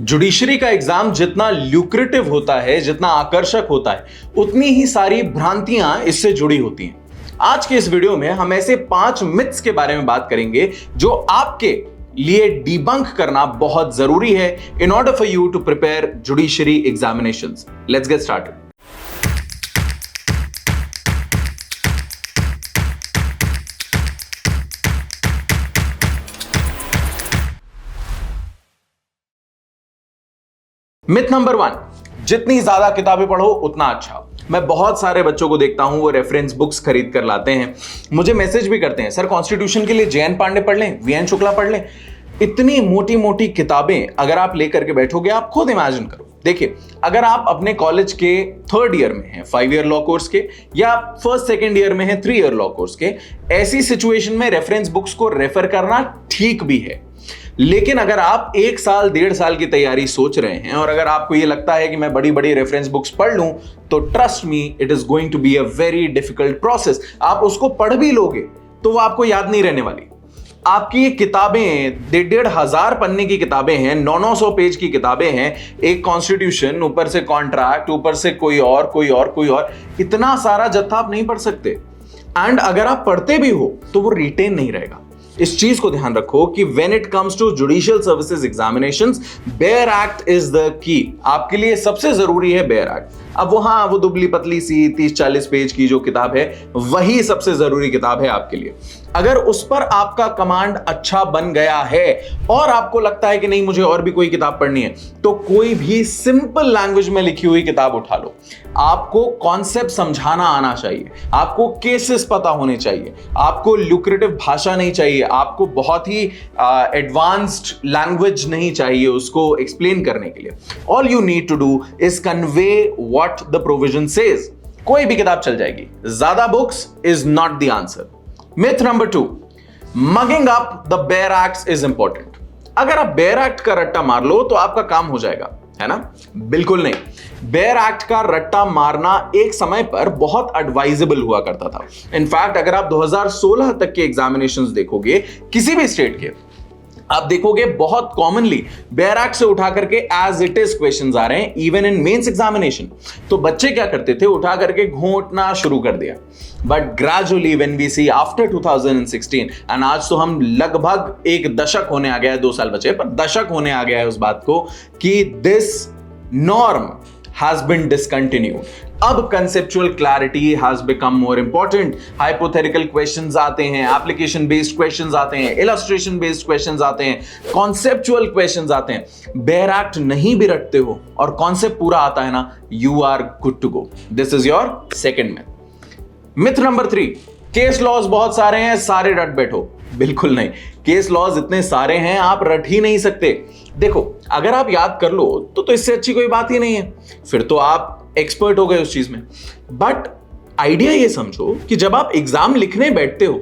Judiciary का exam जितना lucrative होता है, जितना आकर्षक होता है, उतनी ही सारी भ्रांतियां इससे जुड़ी होती हैं। आज के इस वीडियो में हम ऐसे 5 मिथ्स के बारे में बात करेंगे जो आपके लिए डिबंक करना बहुत जरूरी है in order for you to prepare judiciary examinations. Let's get started. Myth number 1, जितनी ज्यादा किताबें पढ़ो उतना अच्छा। मैं बहुत सारे बच्चों को देखता हूं, वो रेफरेंस बुक्स खरीद कर लाते हैं, मुझे मैसेज भी करते हैं, सर कॉन्स्टिट्यूशन के लिए जे.एन. पांडे पढ़ लें, वी.एन. शुक्ला पढ़ लें। इतनी मोटी मोटी किताबें अगर आप लेकर के बैठोगे, आप खुद इमेजिन करो। देखिए, अगर आप अपने कॉलेज के 3rd ईयर में हैं 5 ईयर लॉ कोर्स के, या 1st 2nd ईयर में हैं 3 ईयर लॉ कोर्स के, ऐसी सिचुएशन में रेफरेंस बुक्स को रेफर करना ठीक भी है। लेकिन अगर आप 1 साल 1.5 साल की तैयारी सोच रहे हैं और अगर आपको यह लगता है कि मैं बड़ी बड़ी रेफरेंस बुक्स पढ़ लूं, तो trust me, it is going to be a very difficult process. आप उसको पढ़ भी लोगे तो वो आपको याद नहीं रहने वाली। आपकी ये किताबें 1,500 पन्ने की किताबें हैं, 900 पेज की किताबें हैं, एक कॉन्स्टिट्यूशन, ऊपर से कॉन्ट्रैक्ट, ऊपर से कोई और, इतना सारा जत्था आप नहीं पढ़ सकते। एंड अगर आप पढ़ते भी हो तो वो रिटेन नहीं रहेगा। इस चीज को ध्यान रखो कि when it comes to judicial services examinations, bare act is the key. आपके लिए सबसे जरूरी है बेयर एक्ट। अब वो दुबली पतली सी 30-40 पेज की जो किताब है, वही सबसे जरूरी किताब है आपके लिए। अगर उस पर आपका कमांड अच्छा बन गया है और आपको लगता है कि नहीं मुझे और भी कोई किताब पढ़नी है, तो कोई भी सिंपल लैंग्वेज में लिखी हुई किताब उठा लो। आपको कॉन्सेप्ट समझाना आना चाहिए, आपको केसेस पता होने चाहिए, आपको ल्यूक्रेटिव भाषा नहीं चाहिए, आपको बहुत ही एडवांस्ड लैंग्वेज नहीं चाहिए उसको एक्सप्लेन करने के लिए। All you need to do is convey what the provision says. कोई भी किताब चल जाएगी, ज्यादा books is not the answer. Myth number 2, mugging up the bare act is important. अगर आप बेयर एक्ट का रट्टा मार लो तो आपका काम हो जाएगा, है ना? बिल्कुल नहीं। बेयर एक्ट का रट्टा मारना एक समय पर बहुत एडवाइजेबल हुआ करता था। इनफैक्ट अगर आप 2016 तक के एग्जामिनेशंस देखोगे किसी भी स्टेट के, आप देखोगे बहुत कॉमनली बेयर एक्ट से उठा करके एज इट इज क्वेश्चंस आ रहे हैं, इवन इन मेंस एग्जामिनेशन। तो बच्चे क्या करते थे, उठा करके घोंटना शुरू कर दिया। But gradually when we see after 2016, and आज तो हम लगभग 1 दशक होने आ गया है, 2 साल बचे पर दशक होने आ गया है उस बात को, कि this norm has been discontinued. अब conceptual clarity has become more important. Hypothetical questions आते हैं, application based questions आते हैं, illustration based questions आते हैं, conceptual questions आते हैं। बेयर एक्ट नहीं भी रटते हो और concept पूरा आता है ना, you are good to go. This is your second myth. Myth number 3, case laws बहुत सारे हैं, सारे रट बैठो। बिल्कुल नहीं, केस लॉज इतने सारे हैं आप रट ही नहीं सकते। देखो, अगर आप याद कर लो तो इससे अच्छी कोई बात ही नहीं है, फिर तो आप एक्सपर्ट हो गए उस चीज में। बट आइडिया ये समझो कि जब आप एग्जाम लिखने बैठते हो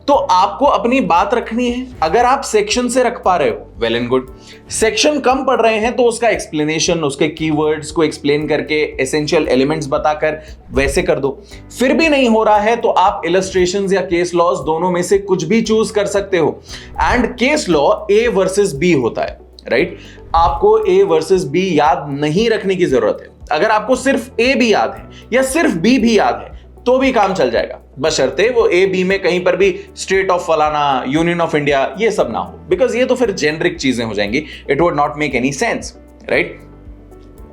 तो आपको अपनी बात रखनी है। अगर आप सेक्शन से रख पा रहे हो, वेल एंड गुड। सेक्शन कम पढ़ रहे हैं तो उसका एक्सप्लेनेशन, उसके कीवर्ड्स को एक्सप्लेन करके, एसेंशियल एलिमेंट्स बताकर वैसे कर दो। फिर भी नहीं हो रहा है तो आप इलस्ट्रेशंस या केस लॉज दोनों में से कुछ भी चूज कर सकते हो। And case law A versus B होता है, राइट? आपको ए वर्सेस बी याद नहीं रखने की जरूरत है। अगर आपको सिर्फ ए भी याद है या सिर्फ बी भी याद है तो भी काम चल जाएगा, बशर्ते वो ए बी में कहीं पर भी स्टेट ऑफ फलाना, यूनियन ऑफ इंडिया, ये सब ना हो, बिकॉज ये तो फिर जेनरिक चीजें हो जाएंगी। It would not make any sense, right?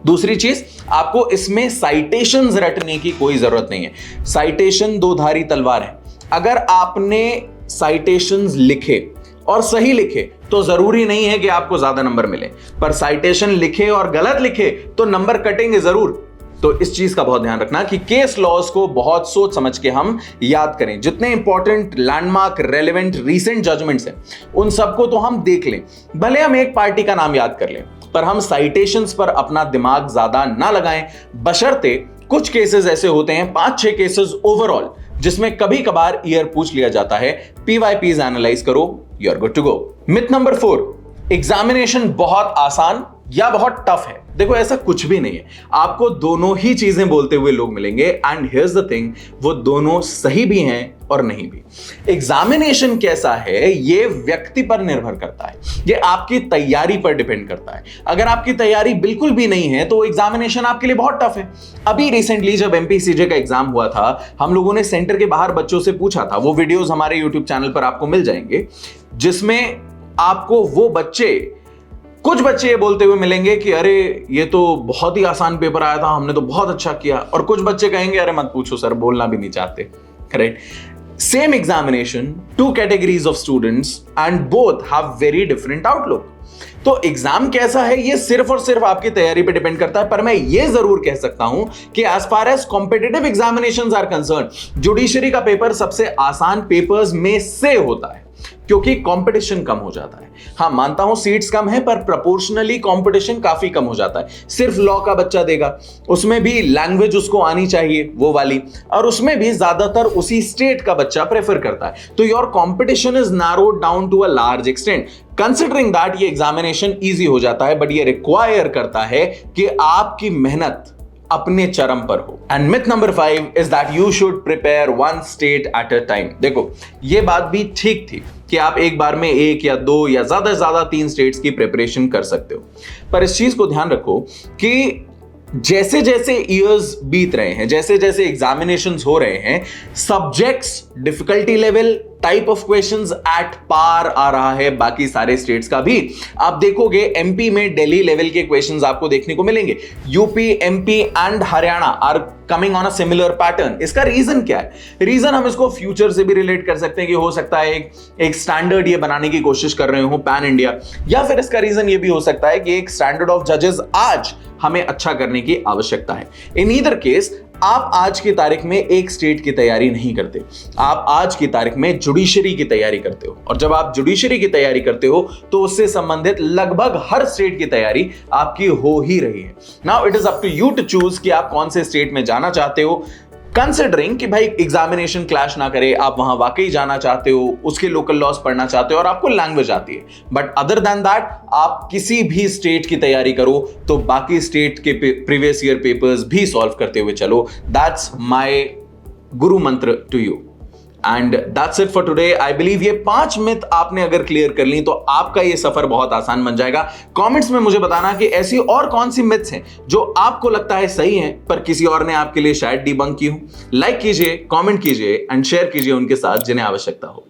दूसरी चीज, आपको इसमें साइटेशंस रटने की कोई जरूरत नहीं है। साइटेशन 2 धारी तलवार है। अगर आपने साइटेशंस लिखे और सही लिखे तो जरूरी नहीं है कि आपको ज्यादा नंबर मिले, पर साइटेशन लिखे और गलत लिखे तो नंबर कटेंगे जरूर। तो इस चीज का बहुत ध्यान रखना कि केस लॉज को बहुत सोच समझ के हम याद करें। जितने important, landmark, relevant, recent judgments हैं, उन सबको तो हम देख लें। भले हम एक पार्टी का नाम याद कर लें, पर हम साइटेशंस पर अपना दिमाग ज्यादा ना लगाएं, बशर्ते कुछ केसेस ऐसे होते हैं, 5-6 केसेस ओवरऑल, जिसमें कभी कभार ईयर पूछ लिया जाता है। PYPs एनालाइज करो, you are good to go. Myth number 4, examination बहुत आसान, या बहुत टफ है। देखो ऐसा कुछ भी नहीं है, आपको दोनों ही चीजें बोलते हुए लोग मिलेंगे एंड हियर्स द थिंग, वो दोनों सही भी हैं और नहीं भी। एग्जामिनेशन कैसा है ये व्यक्ति पर निर्भर करता है, ये आपकी तैयारी पर डिपेंड करता है। अगर आपकी तैयारी बिल्कुल भी नहीं है तो एग्जामिनेशन आपके लिए बहुत टफ है। अभी रिसेंटली जब एमपीसीजे का एग्जाम हुआ था, हम लोगों ने सेंटर के बाहर बच्चों से पूछा था, वो वीडियोस हमारे यूट्यूब चैनल पर आपको मिल जाएंगे, जिसमें आपको वो बच्चे, कुछ बच्चे ये बोलते हुए मिलेंगे कि अरे ये तो बहुत ही आसान पेपर आया था, हमने तो बहुत अच्छा किया, और कुछ बच्चे कहेंगे अरे मत पूछो सर, बोलना भी नहीं चाहते। Correct? Same examination, two categories of students and both have very different outlook. तो एग्जाम कैसा है ये सिर्फ और सिर्फ आपकी तैयारी पे डिपेंड करता है। पर मैं ये जरूर कह सकता हूं कि as far as competitive examinations are concerned, judiciary का पेपर सबसे आसान पेपर्स में से होता है, क्योंकि कंपटीशन कम हो जाता है। हां, मानता हूं सीट्स कम है, पर प्रोपोर्शनली कंपटीशन काफी कम हो जाता है। सिर्फ लॉ का बच्चा देगा, उसमें भी लैंग्वेज उसको आनी चाहिए वो वाली, और उसमें भी ज्यादातर उसी स्टेट का बच्चा प्रेफर करता है। तो your competition is narrowed down to a large extent. Considering that ये एग्जामिनेशन इजी हो जाता है, बट ये रिक्वायर करता है कि आपकी मेहनत अपने चरम पर हो। And myth number 5 is that you should prepare one state at a time. देखो ये बात भी ठीक थी कि आप एक बार में 1 या 2 या ज्यादा से ज्यादा 3 स्टेट्स की प्रिपरेशन कर सकते हो, पर इस चीज को ध्यान रखो कि जैसे जैसे ईयर्स बीत रहे हैं, जैसे जैसे एग्जामिनेशंस हो रहे हैं, subjects, difficulty level, type of questions at par आ रहा है बाकी सारे स्टेट्स का भी। आप देखोगे एमपी में दिल्ली लेवल के क्वेश्चंस आपको देखने को मिलेंगे, UP, MP and Haryana are coming on a similar pattern. इसका रीजन क्या है? रीजन हम इसको फ्यूचर से भी रिलेट कर सकते हैं कि हो सकता है एक स्टैंडर्ड ये बनाने की कोशिश कर रहे हो पैन इंडिया, या फिर इसका रीजन ये भी हो सकता है कि एक स्टैंडर्ड ऑफ जजेस आज हमें अच्छा करने की आवश्यकता है। इन ईदर केस आप आज की तारीख में एक स्टेट की तैयारी नहीं करते, आप आज की तारीख में जुडिशरी की तैयारी करते हो, और जब आप जुडिशरी की तैयारी करते हो तो उससे संबंधित लगभग हर स्टेट की तैयारी आपकी हो ही रही है। Now it is up to you to choose कि आप कौन से स्टेट में जाना चाहते हो, कंसिडरिंग कि भाई एग्जामिनेशन क्लैश ना करे, आप वहां वाकई जाना चाहते हो, उसके लोकल लॉज पढ़ना चाहते हो और आपको लैंग्वेज आती है। बट अदर देन दैट आप किसी भी स्टेट की तैयारी करो तो बाकी स्टेट के प्रीवियस ईयर पेपर्स भी सॉल्व करते हुए चलो। That's my guru mantra to you. And that's it for today. I believe ये 5 मिथ आपने अगर क्लियर कर ली तो आपका ये सफर बहुत आसान बन जाएगा। कमेंट्स में मुझे बताना कि ऐसी और कौन सी मिथ्स हैं जो आपको लगता है सही हैं पर किसी और ने आपके लिए शायद डिबंक की हो। लाइक कीजिए, कमेंट कीजिए एंड शेयर कीजिए उनके साथ जिन्हें आवश्यकता हो।